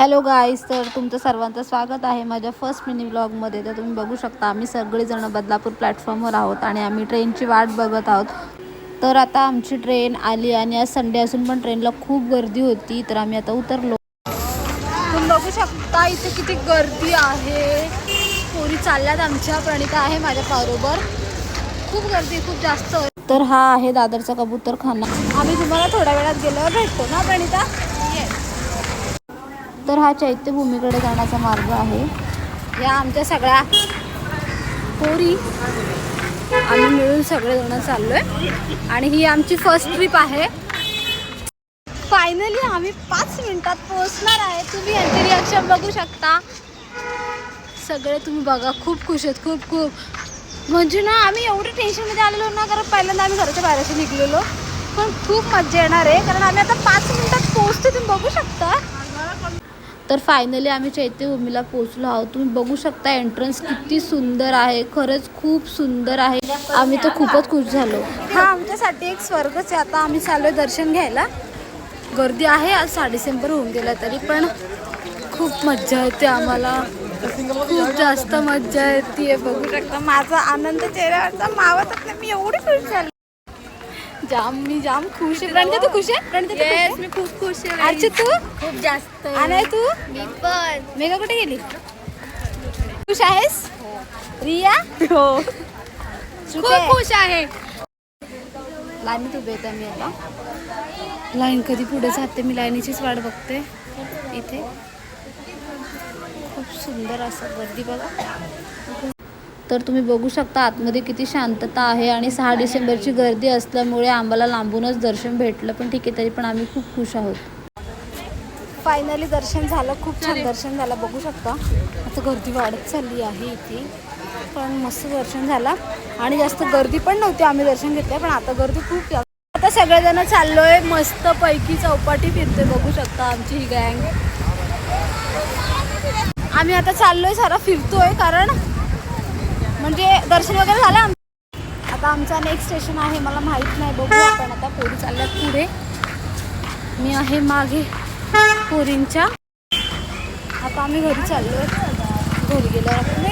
Hello guys, तर तुमचं सर्वांचं स्वागत आहे माझ्या फर्स्ट मिनी ब्लॉगमध्ये. तर तुम्ही बघू शकता आम्ही सगळेजण बदलापूर प्लॅटफॉर्मवर आहोत आणि आम्ही ट्रेनची वाट बघत आहोत. तर आता आमची ट्रेन आली आणि आज संडे असून पण ट्रेनला खूप गर्दी होती. तर आम्ही आता उतरलो. तुम्ही बघू शकता इथे किती गर्दी आहे. पोरी चालल्यात आमच्या. प्रणिता आहे माझ्या बरोबर. खूप गर्दी, खूप जास्त. तर हा आहे दादरचा कबूतरखाना. आम्ही तुम्हाला थोड्या वेळात गेल्यावर भेटतो ना प्रणिता. तर हा चैत्यभूमीकडे जाण्याचा मार्ग आहे. या आमच्या सगळ्या पोरी आम्ही मिळून सगळेजण चाललोय आणि ही आमची फर्स्ट ट्रिप आहे. फायनली आम्ही 5 मिनिटात पोहोचणार आहे. तुम्ही यांची रिॲक्शन बघू शकता. सगळे तुम्ही बघा, खूप खुश आहेत. खूप म्हणजे ना आम्ही एवढे टेन्शनमध्ये आलेलो ना, कारण पहिल्यांदा आम्ही घराच्या बाहेरशी निघलेलो. पण खूप मजा येणार आहे कारण आम्ही आता 5 मिनिटात पोहोचतो. तुम्ही बघू शकता. तर फायनली आम्ही चैत्यभूमीला पोहोचलो आहोत. तुम्ही बघू शकता एंट्रन्स किती सुंदर आहे. खरंच खूप सुंदर आहे. आम्ही तर खूपच खुश झालो. हा आमच्यासाठी एक स्वर्गच आहे. आता आम्ही चाललोय दर्शन घ्यायला. गर्दी आहे. आज 6 डिसेंबर होऊन गेला तरी पण खूप मज्जा येते आम्हाला. खूप जास्त मज्जा येते. बघू शकता माझा आनंद चेहऱ्यावरचा मावतच नाही. मी एवढी खुश झाली. मी जाम खुश आहे. प्रणिता तू खुश आहे? प्रणिता येस, मी खूप खुश आहे. अच्छा तू खूप जास्त. आणि तू? मी पण. मेघा कुठे गेली? खुश आहेस? रिया? हो, खूप खुश आहे. लाईनीत उभे येते मी आता. लाईन कधी पुढे जाते, मी लाईनीचीच वाट बघते. इथे खूप सुंदर असं गर्दी बघा. तर तुम्ही बघू शकता आतमध्ये किती शांतता आहे आणि 6 डिसेंबरची गर्दी असल्यामुळे आम्हाला लांबूनच दर्शन भेटलं. पण ठीक आहे, तरी पण आम्ही खूप खुश आहोत. फायनली दर्शन झालं. खूप छान दर्शन झालं. बघू शकता आता गर्दी वाढत चालली आहे इथे. पण मस्त दर्शन झालं आणि जास्त गर्दी पण नव्हती. आम्ही दर्शन घेतलं पण आता गर्दी खूप. आता सगळेजण चाललोय मस्त पैकी चौपाटी फिरते. बघू शकता आमची ही गँग. आम्ही आता चाललोय सारा फिरतोय कारण म्हणजे दर्शन वगैरे झालं. आता आमचा नेक्स्ट स्टेशन आहे मला माहीत नाही. बघू आपण. आता पोरी चालल्यात पुढे, मी आहे मागे पोरींच्या. आता आम्ही घरी चाललोय. घरी गेल्यावर आपण